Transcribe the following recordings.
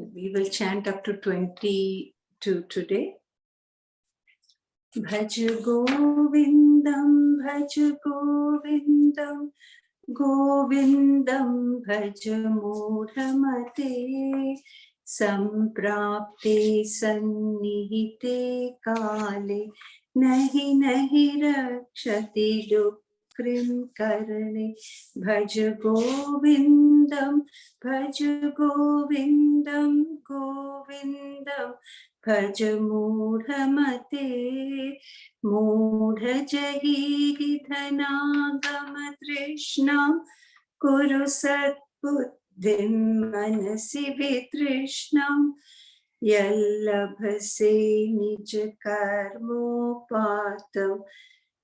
We will chant up to 22 today. Bhaj Govindam, Bhaj Govindam, Govindam Bhaj Mudhamate, Samprapte Sannihite Kale, Nahi Nahi Rakshati Dukrim Karne, Bhaj Govindam, Bhaj Govindam, Govindam Bhaj Mudhamate, Mudhajahi dhanagam trishnam Kuru satbuddhim manasi vitrishnam Yallabhase nij karmopatam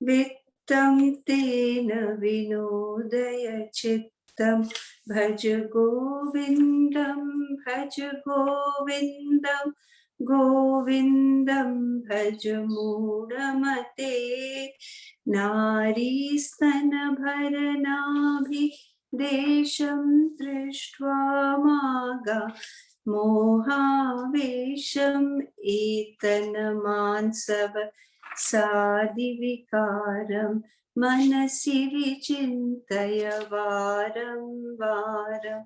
Vittam tena vinodaya chittam Bhaj Govindam, Bhaj Govindam Govindam Bhaj Mudhamate, Nari Stana Bharanabhi Desham Drishtva Maga Mohavesham Etanamansava Sadivikaram Manasi Vichintaya Varam Varam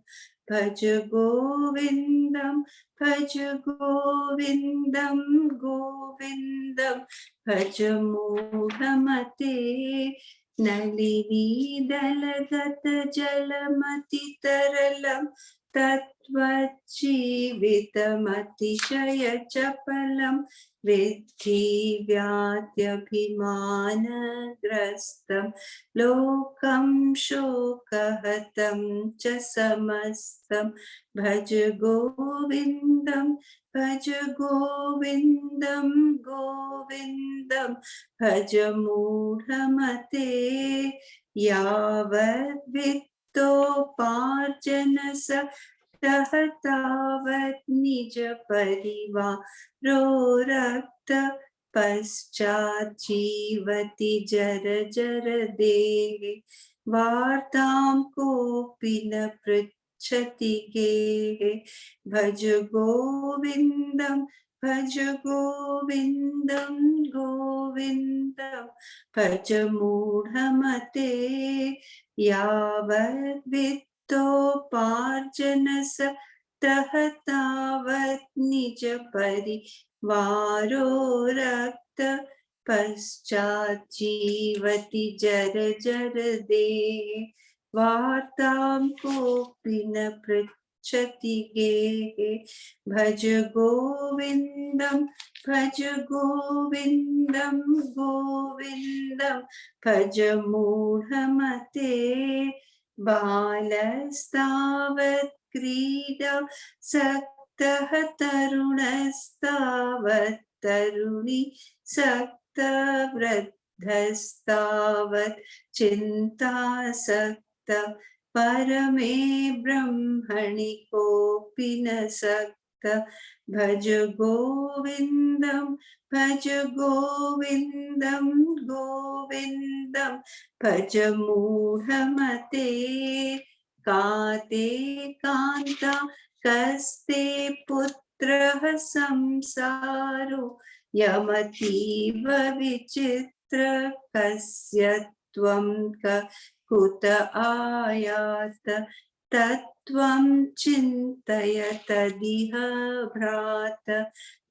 Bhaj Govindam, Bhaj Govindam, Govindam Bhaj Mudhamate, Nalini Dalagata Jalamati Taralam Tattvajivitamatishaya Chapalam Vidhi Vyatyabhimanagrastam Lokam Shokahatam Cha Samastam Bhaj Govindam, Bhaj Govindam, Govindam Bhaj Mudhamate, Yavad Vittoparjanasa Tahatavat Nija Parivaro Rakta Paschat Jivati Jara Jara Dehe Vartam Kopina Chati Gehe Bhaj Govindam, Bhaj Govindam, Govindam Bhaj Mudhamate, Yavad Vittoparjanasa Tahatavat Nija Parivaro Rakta Paschat Jivati Jara Jara Dehe Vartam Kopina Prachati Gehe Bhaj Govindam, Bhaj Govindam, Govindam Bhaj Mudhamate, Balastavat Krida Saktah Tarunastavat Taruni Sakta Vradhastavat Chinta Sakta Parame Brahmani Kopina Sakta, Bhaj Govindam, Bhaj Govindam, Govindam Bhaj Mudhamate, Kate Kanta Kaste Putraha Samsaro Yamativa Vichitra Kasyatvam Ka Kuta Ayata Tattvam Chintaya Tadiha Bhrata,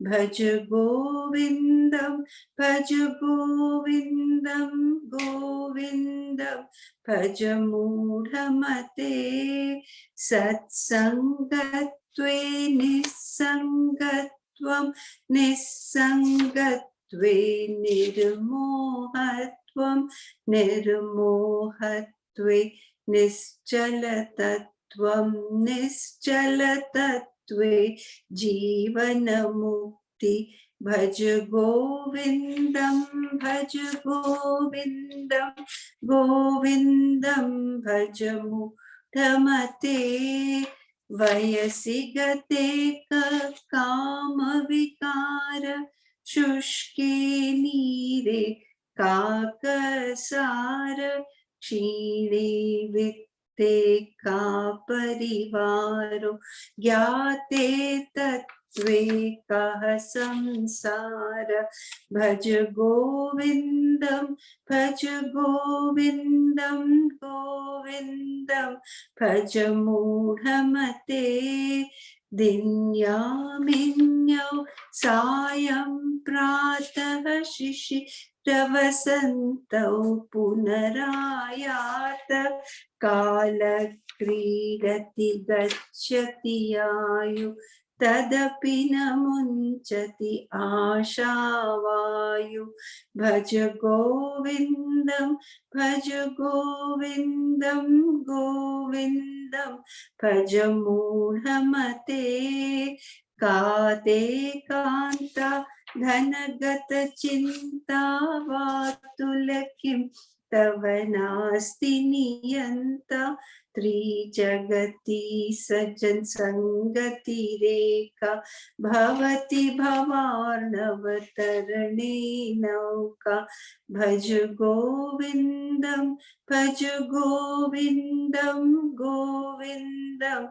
Bhaj Govindam, Bhaj Govindam, Govindam Bhaj Mudhamate, Satsangatve Nisangatvam Nisangatve Nirmohatvam Nirmohatve Nischalatatvam Nischalatatve Jivanamukti, Bhaj Govindam, Bhaj Govindam, Govindam Bhaj Mudhamate, Vayasigate Kama Vikara Shushke Nire Kakasara Kshire ते का परिवारो ज्ञाते तत्त्वे कः संसार भज गोविन्दं भज गोविन्दं गोविन्दं भज मूढमते दिन्यामिन्यौ सायं प्रातः शिशिरवसन्तौ पुनरायात कालक्रीडति गच्छति आयु तदपि न मुञ्चति आशावायु भज गोविन्दं भज गोविन्दं गोविन्दं भज मूढमते काते कान्ता धनगतचिन्ता वातुलकिं तव नास्ति नियन्ता त्रिजगति सज्जन संगति रेखा भवति भवार्णवतरणे नौका भज गोविन्दं भज गोविन्दं गोविन्दं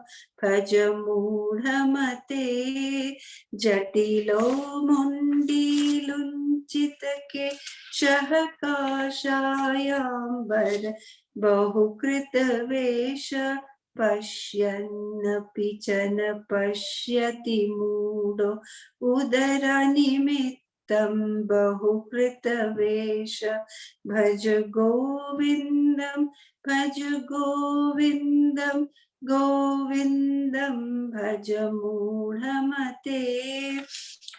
भज मूढमते जटिलो मुण्डीलुञ्चितके शहकाशायाम्बर बहुकृतवेश पश्यन्नपि च न पश्यति मूढो उदरनिमित्तं बहुकृतवेश भज गोविन्दं भज गोविन्दं गोविन्दं भज मूढमते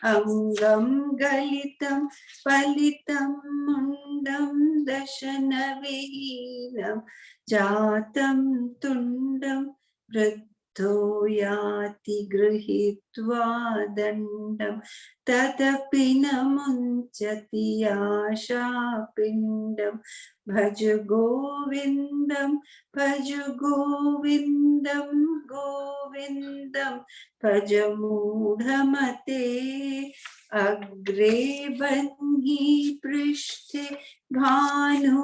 अङ्गं गलितं फलितं मुण्डं दशनविहीनं जातं तुण्डं वृद्धो याति गृहीत्वा दण्डं तदपि न मुञ्चति आशापिण्डं भज गोविन्दं भज गोविन्दं गोविन्दं भज मूढमते अग्रे बन्ही पृष्ठे भानुरात्रो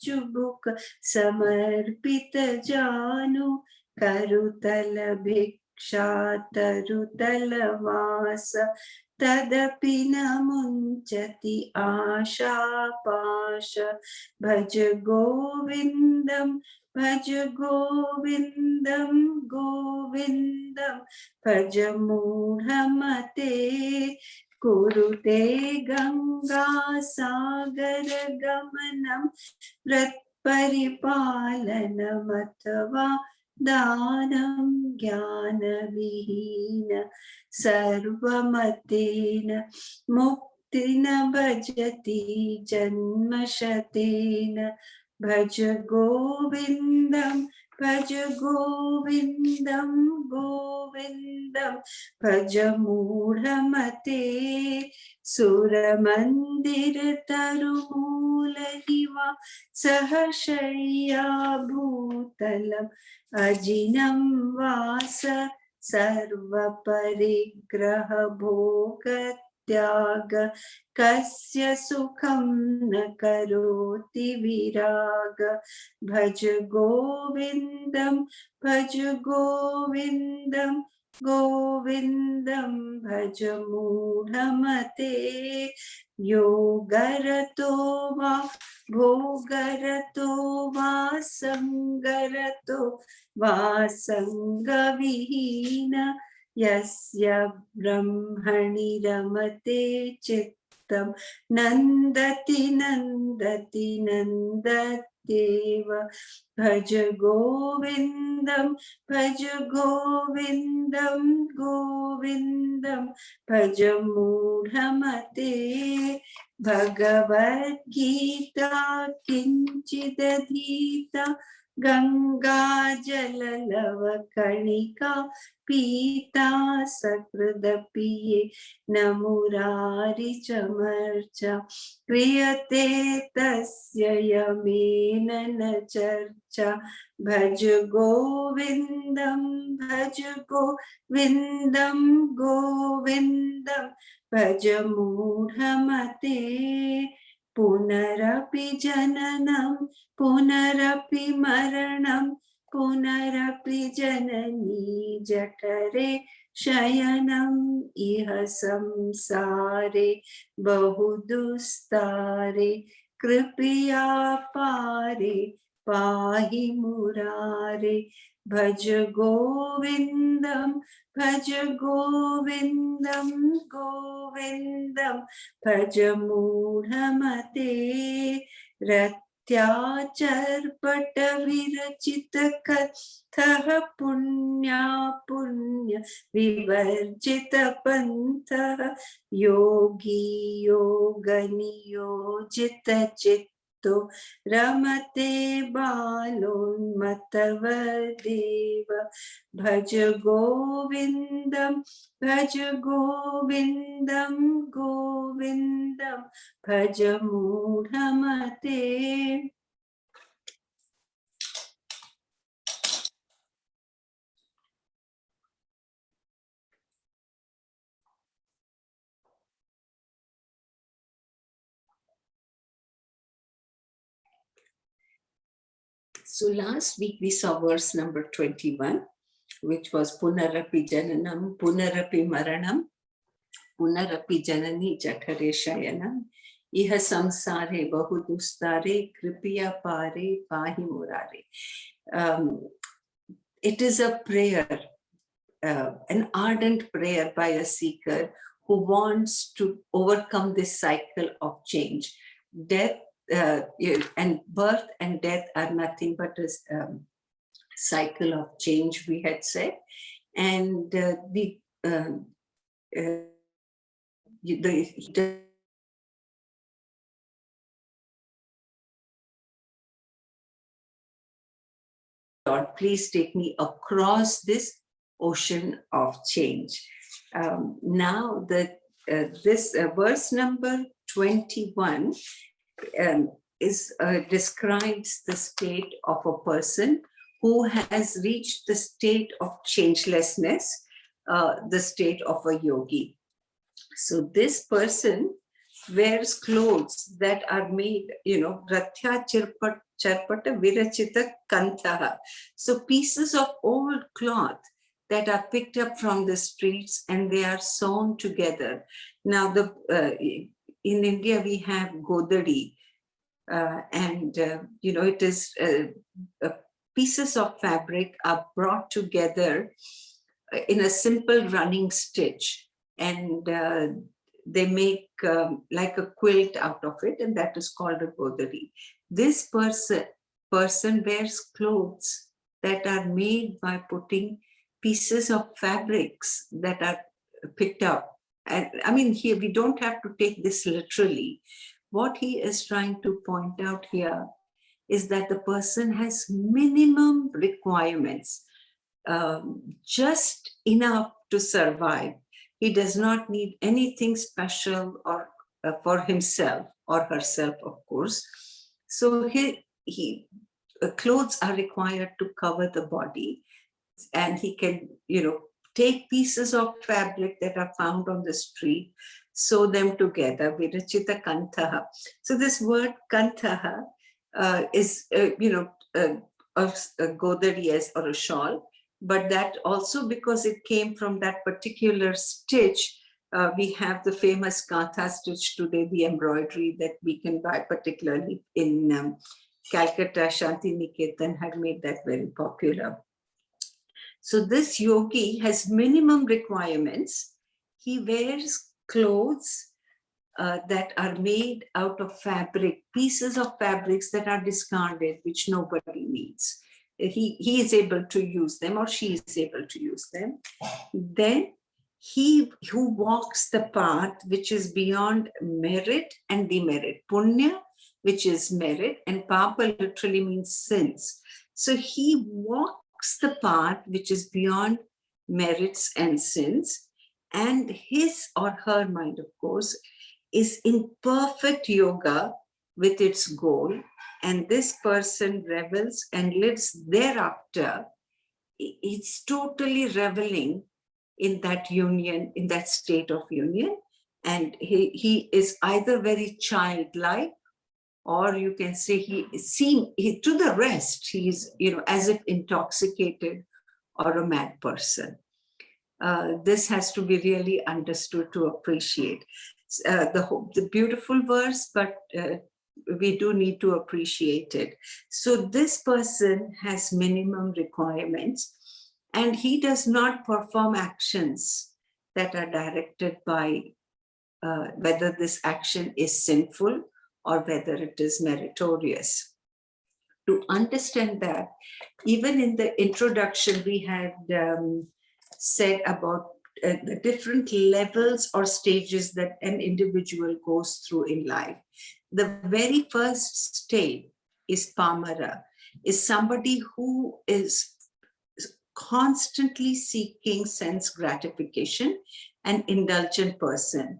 चुबुक समर्पित जानु करुतल भिक्षा तरुतल वास तदपि न मुञ्चति आशापाश भज गोविन्दं भज गोविन्दं गोविन्दं भज मूढमते कुरुते गंगा सागर गमनं व्रतपरिपालनमथवा दानं ज्ञानविहीन सर्वमतेन मुक्ति न भजति जन्मशतेन भज गोविन्दं भज गोविन्दं गोविन्दं भज मूढमते सुरमन्दिर तरुमूलनिवा सहशय्या भूतलम् अजिनं वास सर्वपरिग्रह भोग त्याग कस्य सुखं न करोति विराग भज गोविन्दं भज गोविन्दं गोविन्दं भज मूढमते योगरतो वा भोगरतो वा संगरतो वा संगविहीन यस्य ब्रह्मणि रमते चित्तं नन्दति नन्दति नन्दत्येव भज गोविन्दं भज गोविन्दं गोविन्दं भज मूढमते भगवद्गीता किञ्चिदधीता गंगा जललवकणिका पीता सकृदपिये न मुरारिचमर्चा क्रियते तस्य यमेन न चर्चा भज गोविन्दं भज गोविन्दं गोविन्दं भज मूढमते Punarapi jananam, punarapi maranam, punarapi janani jatare shayanam iha samsare bahudustare kripiya pare pahi murare. Bhaj Govindam, Bhaj Govindam, Govindam, Bhaj Mudhamate, Ratyacharpata Virachita Katha Punya Punya Vivarjita Pantha Yogi Yogani Yojita Chitto Ramate Balonmatavadeva. Bhaj Govindam, Bhaj Govindam, Govindam, Bhaj Mudhamate. So last week we saw verse number 21, which was Punarapi Jananam, Punarapi Maranam, Punarapi Janani Jathare Shayanam, Iha Samsare Bahudustare, Kripiya Pare Pahi Murare. It is a prayer, an ardent prayer by a seeker who wants to overcome this cycle of change. Death and birth and death are nothing but a cycle of change, we had said. And Lord, please take me across this ocean of change. Now, this verse number 21 describes the state of a person who has reached the state of changelessness, the state of a yogi. So this person wears clothes that are made, Rathya Charpata Virachita Kantha. So pieces of old cloth that are picked up from the streets and they are sewn together. Now, in India, we have Godari, it is pieces of fabric are brought together in a simple running stitch, and they make like a quilt out of it, and that is called a godari. This person wears clothes that are made by putting pieces of fabrics that are picked up. And I mean, here we don't have to take this literally. What he is trying to point out here is that the person has minimum requirements, just enough to survive. He does not need anything special or for himself or herself, of course. So clothes are required to cover the body, and he can, take pieces of fabric that are found on the street, sew them together, virachita kantaha. So this word kantaha is, a godari or a shawl, but that also because it came from that particular stitch, we have the famous Kantha stitch today, the embroidery that we can buy, particularly in Calcutta. Shanti Niketan had made that very popular. So this yogi has minimum requirements. He wears clothes that are made out of fabric, pieces of fabrics that are discarded, which nobody needs. He is able to use them, or she is able to use them. Then he who walks the path which is beyond merit and demerit. Punya, which is merit, and papa literally means sins. So he walks the path which is beyond merits and sins, and his or her mind, of course, is in perfect yoga with its goal, and this person revels and lives thereafter. It's totally reveling in that union, in that state of union, and he is either very childlike or you can say to the rest, he's, as if intoxicated or a mad person. This has to be really understood to appreciate the beautiful verse, but we do need to appreciate it. So this person has minimum requirements, and he does not perform actions that are directed by whether this action is sinful or whether it is meritorious. To understand that, even in the introduction, we had said about the different levels or stages that an individual goes through in life. The very first state is pamara, is somebody who is constantly seeking sense gratification, an indulgent person.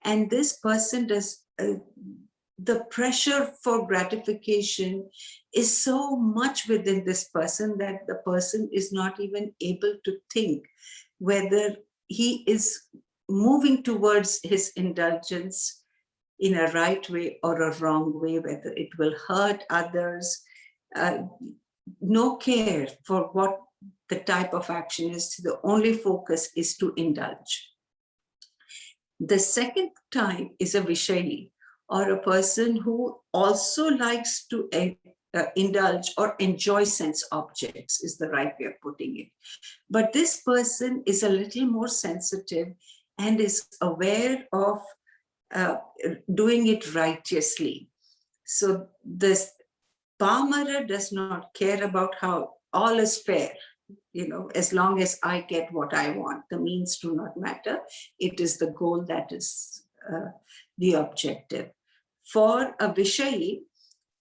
And this person does, the pressure for gratification is so much within this person that the person is not even able to think whether he is moving towards his indulgence in a right way or a wrong way, whether it will hurt others. No care for what the type of action is. The only focus is to indulge. The second type is a vishayi, or a person who also likes to indulge or enjoy sense objects, is the right way of putting it. But this person is a little more sensitive and is aware of doing it righteously. So this pamara does not care about how all is fair. As long as I get what I want, the means do not matter. It is the goal that is the objective. For a vishayi,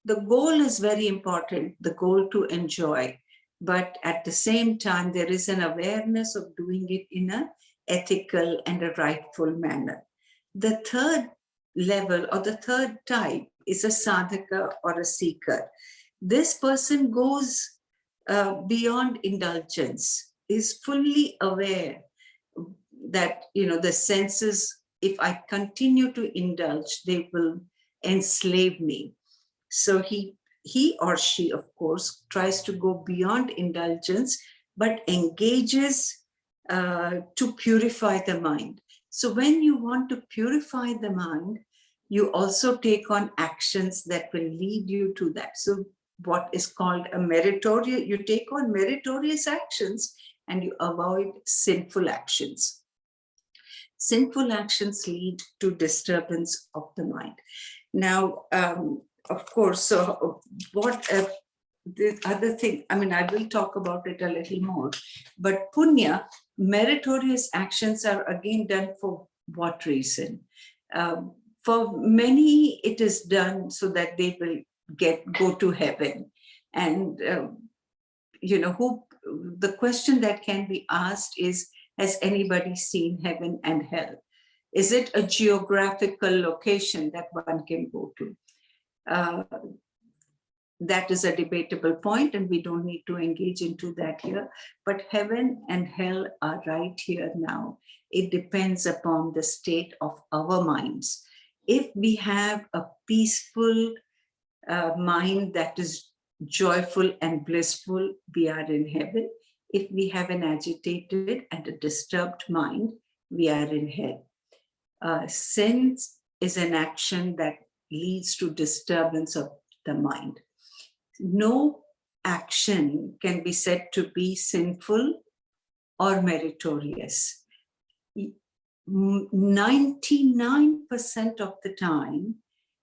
the goal is very important, the goal to enjoy. But at the same time, there is an awareness of doing it in an ethical and a rightful manner. The third level or the third type is a sadhaka or a seeker. This person goes beyond indulgence, is fully aware that, the senses, if I continue to indulge, they will enslave me. So he or she, of course, tries to go beyond indulgence, but engages to purify the mind. So when you want to purify the mind, you also take on actions that will lead you to that. So what is called a meritorious, you take on meritorious actions and you avoid sinful actions. Sinful actions lead to disturbance of the mind. Now, of course, so what the other thing, I will talk about it a little more, but punya, meritorious actions are again done for what reason? For many, it is done so that they will go to heaven. And, the question that can be asked is, has anybody seen heaven and hell? Is it a geographical location that one can go to? That is a debatable point, and we don't need to engage into that here. But heaven and hell are right here now. It depends upon the state of our minds. If we have a peaceful mind that is joyful and blissful, we are in heaven. If we have an agitated and a disturbed mind, we are in hell. Sin is an action that leads to disturbance of the mind. No action can be said to be sinful or meritorious. 99% of the time,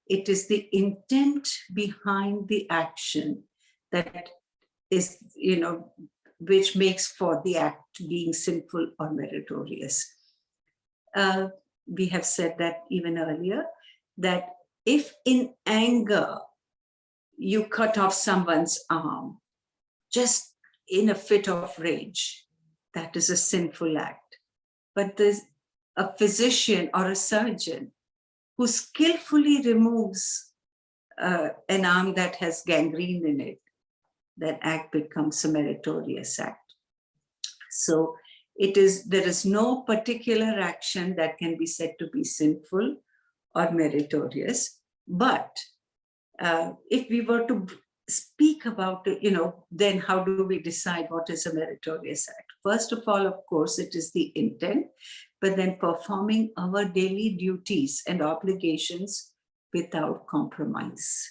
it is the intent behind the action that is, which makes for the act being sinful or meritorious. We have said that even earlier, that if in anger you cut off someone's arm, just in a fit of rage, that is a sinful act. But there's a physician or a surgeon who skillfully removes an arm that has gangrene in it, that act becomes a meritorious act. So there is no particular action that can be said to be sinful or meritorious, but If we were to speak about it, then how do we decide what is a meritorious act? First of all, of course, it is the intent, but then performing our daily duties and obligations without compromise.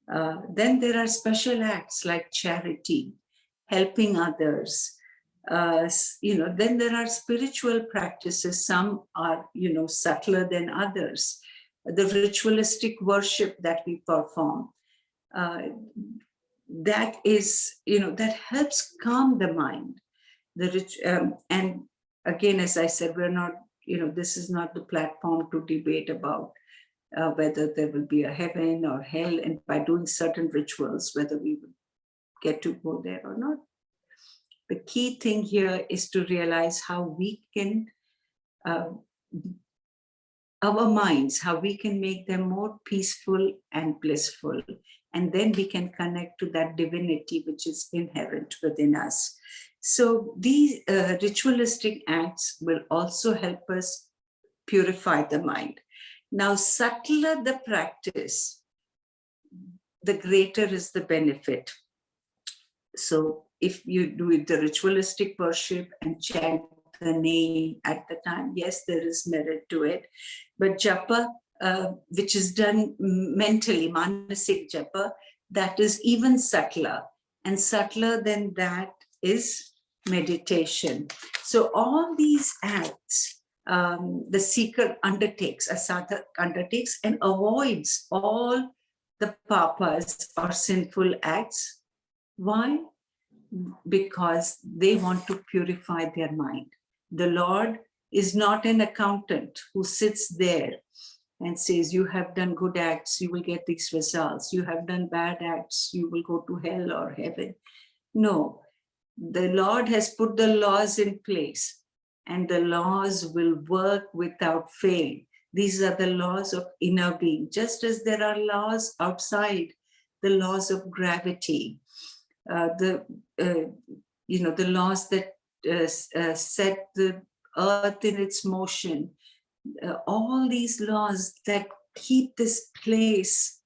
Then there are special acts like charity, helping others. Then there are spiritual practices. Some are, subtler than others. The ritualistic worship that we perform, that is, that helps calm the mind. And again, as I said, we're not, this is not the platform to debate about whether there will be a heaven or hell, and by doing certain rituals, whether we will get to go there or not. The key thing here is to realize how we can, our minds, how we can make them more peaceful and blissful. And then we can connect to that divinity which is inherent within us. So these ritualistic acts will also help us purify the mind. Now, subtler the practice, the greater is the benefit. So if you do the ritualistic worship and chant the name at the time, yes, there is merit to it. But japa, which is done mentally, manasik japa, that is even subtler. And subtler than that is meditation. So all these acts, the seeker undertakes, a sadhak undertakes, and avoids all the papas or sinful acts. Why? Because they want to purify their mind. The Lord is not an accountant who sits there and says, you have done good acts, you will get these results. You have done bad acts, you will go to hell or heaven. No, the Lord has put the laws in place, and the laws will work without fail. These are the laws of inner being, just as there are laws outside, the laws of gravity, the laws that set the earth in its motion, all these laws that keep this place,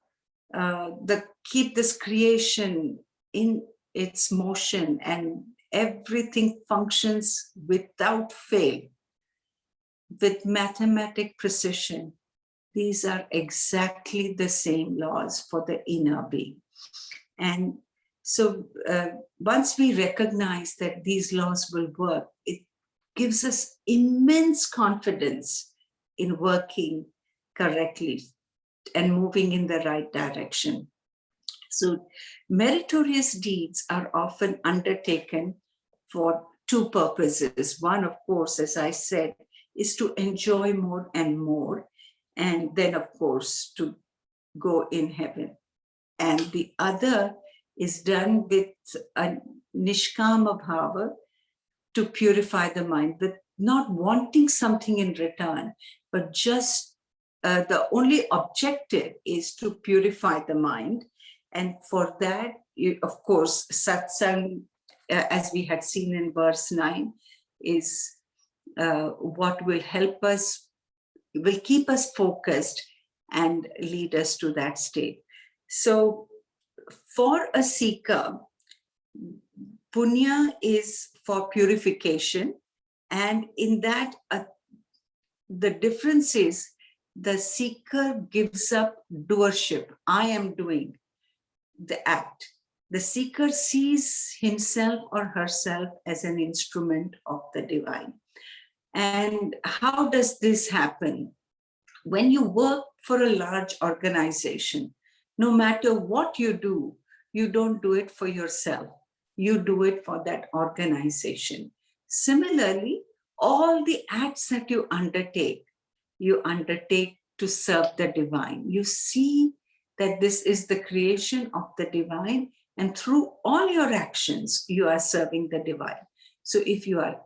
that keep this creation in its motion, and everything functions without fail, with mathematic precision. These are exactly the same laws for the inner being. And so once we recognize that these laws will work, it gives us immense confidence in working correctly and moving in the right direction. So meritorious deeds are often undertaken for two purposes. One, of course, as I said, is to enjoy more and more, and then, of course, to go in heaven. And the other is done with a nishkama bhava, to purify the mind, with not wanting something in return, but just the only objective is to purify the mind. And for that, of course, satsang, as we had seen in verse 9, is what will help us, will keep us focused and lead us to that state. So for a seeker, punya is for purification, and in that the difference is the seeker gives up doership. I am doing the act. The seeker sees himself or herself as an instrument of the divine. And how does this happen? When you work for a large organization, no matter what you don't do it for yourself. You do it for that organization. Similarly, all the acts that you undertake to serve the divine. You see that this is the creation of the divine, and through all your actions, you are serving the divine. So if you are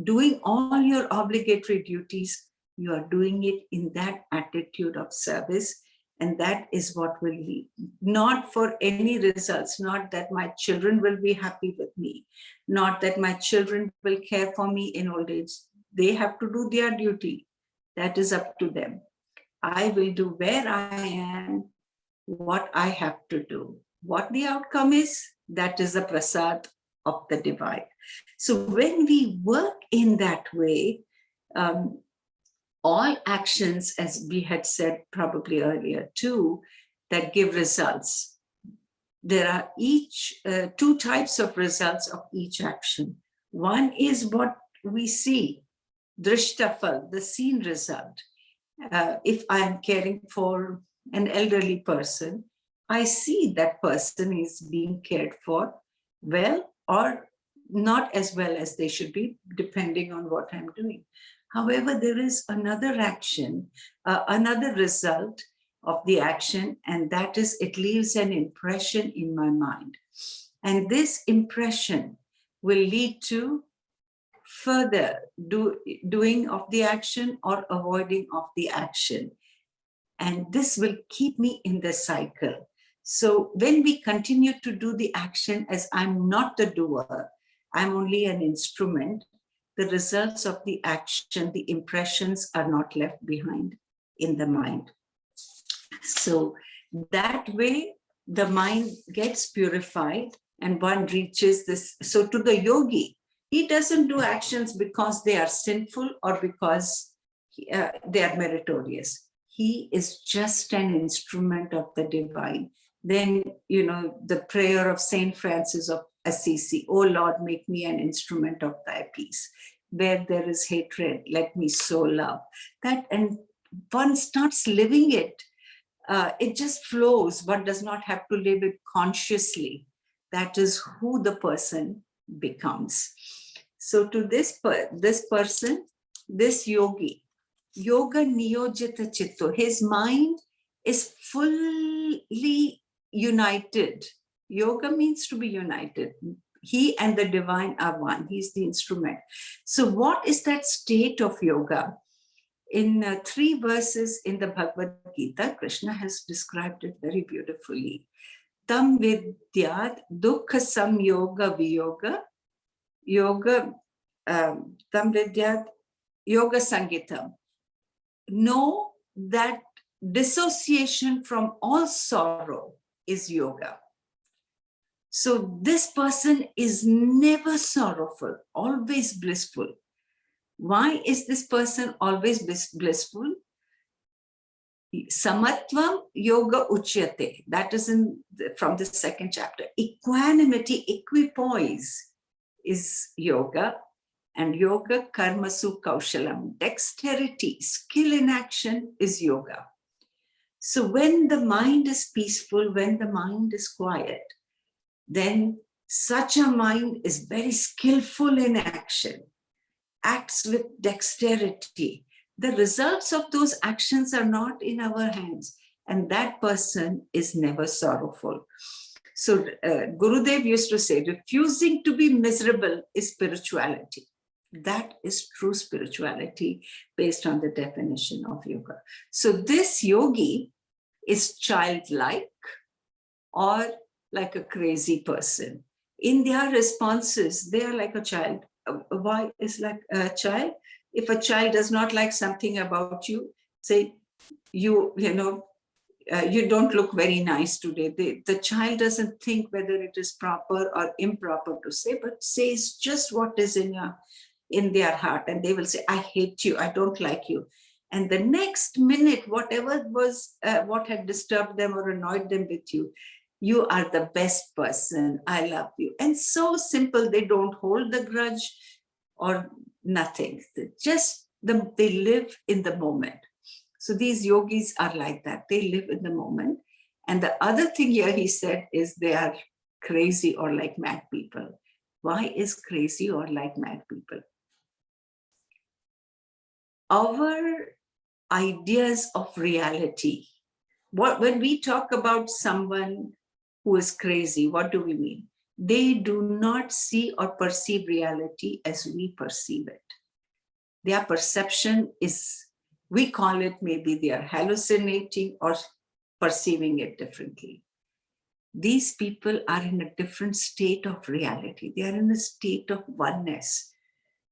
doing all your obligatory duties, you are doing it in that attitude of service, and that is what will lead. Not for any results, not that my children will be happy with me, not that my children will care for me in old age. They have to do their duty. That is up to them. I will do where I am, what I have to do. What the outcome is, that is the prasad of the divine. So when we work in that way, all actions, as we had said probably earlier too, that give results. There are two types of results of each action. One is what we see, drishtafal, the seen result. If I am caring for an elderly person, I see that person is being cared for well or not as well as they should be, depending on what I'm doing. However, there is another action, another result of the action, and that is it leaves an impression in my mind. And this impression will lead to further doing of the action or avoiding of the action. And this will keep me in the cycle. So when we continue to do the action as I'm not the doer, I'm only an instrument, the results of the action, the impressions are not left behind in the mind. So that way, the mind gets purified and one reaches this. So to the yogi, he doesn't do actions because they are sinful or because they are meritorious. He is just an instrument of the divine. Then, the prayer of Saint Francis of Assisi, "Oh Lord, make me an instrument of thy peace. Where there is hatred, let me sow love." That, and one starts living it. It just flows. One does not have to live it consciously. That is who the person becomes. So to this person, this yogi, yoga niyojita chitto, his mind is fully united. Yoga means to be united. He and the divine are one. He's the instrument. So what is that state of yoga? In 3 verses in the Bhagavad Gita, Krishna has described it very beautifully. Tam vidyat dukkha samyoga viyoga yoga tam vidyat yoga sangitam. Know that dissociation from all sorrow is yoga. So this person is never sorrowful, always blissful. Why is this person always blissful? Samatvam yoga uchyate. That is from the 2nd chapter. Equanimity, equipoise is yoga. And yoga karmasu kaushalam. Dexterity, skill in action is yoga. So when the mind is peaceful, when the mind is quiet, then such a mind is very skillful in action, acts with dexterity. The results of those actions are not in our hands, and that person is never sorrowful. So Gurudev used to say, refusing to be miserable is spirituality. That is true spirituality based on the definition of yoga. So this yogi is childlike or like a crazy person. In their responses, they are like a child. Why is like a child? If a child does not like something about you, say, you don't look very nice today. The child doesn't think whether it is proper or improper to say, but says just what is in their heart. And they will say, I hate you, I don't like you. And the next minute, whatever was, what had disturbed them or annoyed them with you, you are the best person, I love you. And so simple, they don't hold the grudge or nothing. They live in the moment. So these yogis are like that. They live in the moment. And the other thing here he said is they are crazy or like mad people. Why is crazy or like mad people? Our ideas of reality. When we talk about someone who is crazy, what do we mean? They do not see or perceive reality as we perceive it. Their perception is, we call it, maybe they are hallucinating or perceiving it differently. These people are in a different state of reality. They are in a state of oneness.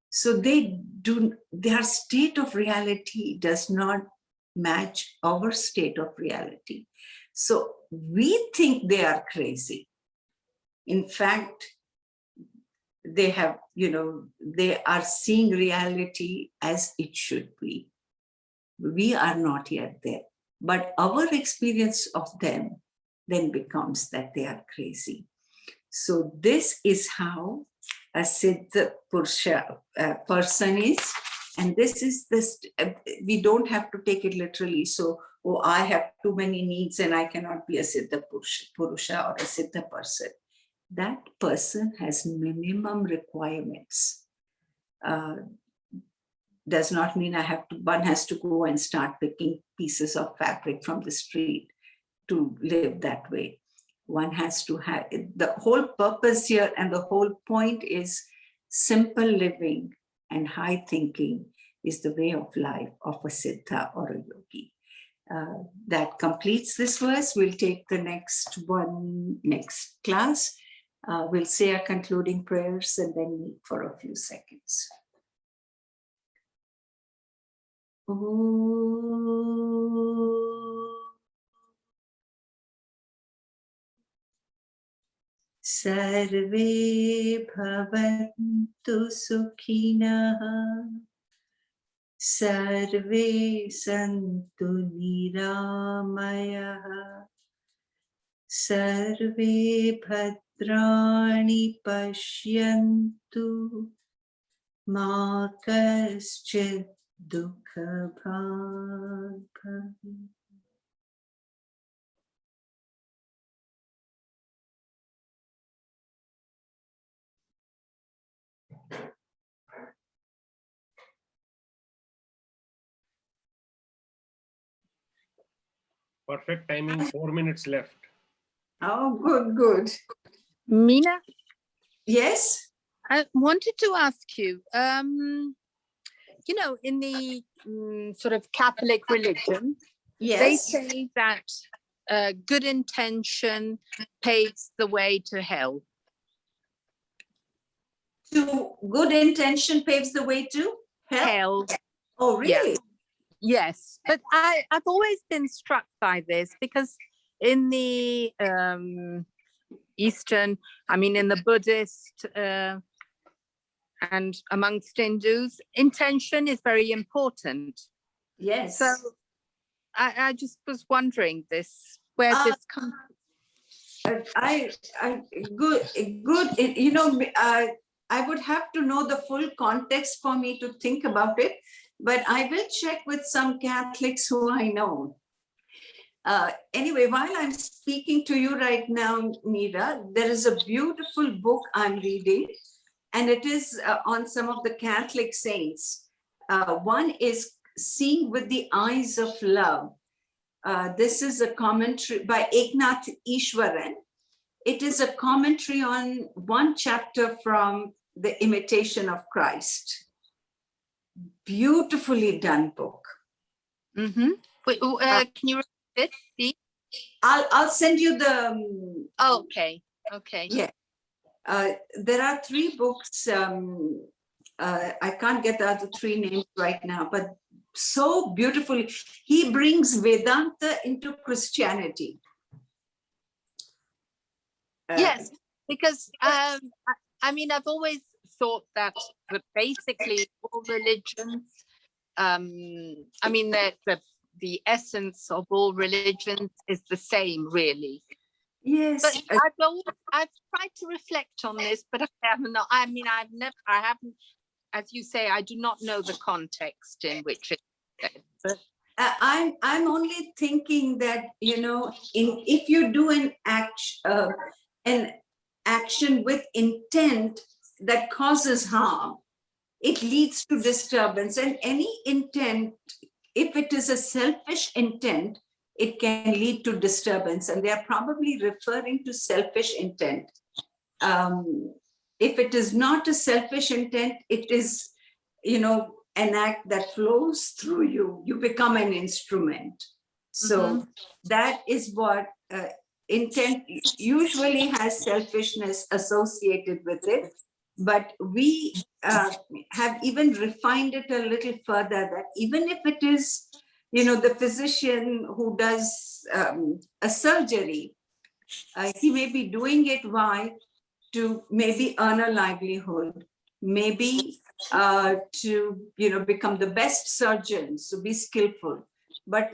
So their state of reality does not match our state of reality. So we think they are crazy. In fact, they have, they are seeing reality as it should be. We are not yet there. But our experience of them then becomes that they are crazy. So this is how a Siddha Purusha person is. And this is this, we don't have to take it literally. So, oh, I have too many needs and I cannot be a Siddha Purusha or a Siddha person. That person has minimum requirements. Does not mean one has to go and start picking pieces of fabric from the street to live that way. One has to have, the whole purpose here and the whole point is simple living and high thinking is the way of life of a Siddha or a yogi. That completes this verse. We'll take the next one next class. We'll say our concluding prayers and then meet for a few seconds. Sarve bhavantu sukhinah, sarve santu niramayah, sarve bhadrani pashyantu, ma kaschid dukkha bhag bhavet. Perfect timing, 4 minutes left. Oh, good. Meena? Yes? I wanted to ask you, in the sort of Catholic religion, Yes. they say that good intention paves the way to hell. Good intention paves the way to hell? Oh, really? Yeah. Yes, but I've always been struck by this because in the Eastern, in the Buddhist and amongst Hindus, intention is very important. Yes. So I just was wondering where this comes from. Good. I would have to know the full context for me to think about it, but I will check with some Catholics who I know. Anyway, while I'm speaking to you right now, Meera, there is a beautiful book I'm reading, and it is on some of the Catholic saints. One is Seeing with the Eyes of Love. This is a commentary by Eknath Easwaran. It is a commentary on one chapter from The Imitation of Christ. Beautifully done book. Mm-hmm. Wait, can you repeat it? I'll send you the. Okay. Yeah. There are 3 books. I can't get the other 3 names right now, but so beautifully. He brings Vedanta into Christianity. Yes, because I've always thought that basically all religions, the essence of all religions is the same, really. Yes. But I've tried to reflect on this, but I haven't. I haven't, as you say, I do not know the context in which it's said. But I'm only thinking that, if you do an action with intent that causes harm, it leads to disturbance. And any intent, if it is a selfish intent, it can lead to disturbance. And they are probably referring to selfish intent. If it is not a selfish intent, it is, an act that flows through you. You become an instrument. So that is what intent usually has selfishness associated with it. But we have even refined it a little further, that even if it is the physician who does a surgery, he may be doing it why? To maybe earn a livelihood, maybe to become the best surgeon, so be skillful. But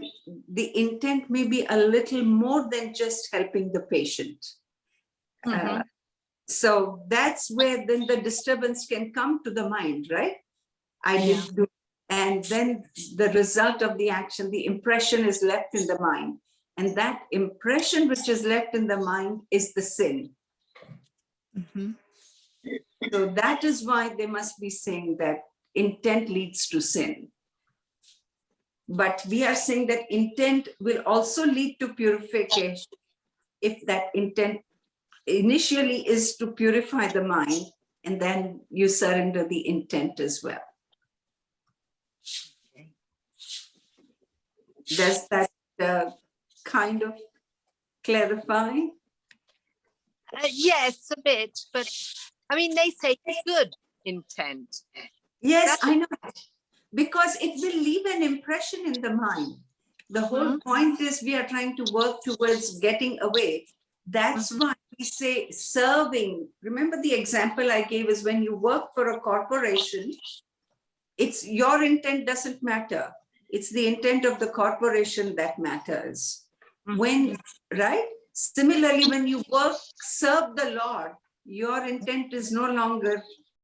the intent may be a little more than just helping the patient. Mhm. So that's where then the disturbance can come to the mind, right? I Yeah. didn't do, and then the result of the action, the impression is left in the mind. And that impression which is left in the mind is the sin. Mhm. So that is why they must be saying that intent leads to sin. But we are saying that intent will also lead to purification if that intent initially is to purify the mind, and then you surrender the intent as well. Does that kind of clarify? Yes, a bit, but I mean, they say good intent. Yes, I know. Because it will leave an impression in the mind. The whole point is we are trying to work towards getting away. That's why we say serving. Remember the example I gave is when you work for a corporation, it's your intent doesn't matter. It's the intent of the corporation that matters. When, right? Similarly, when you work, serve the Lord, your intent is no longer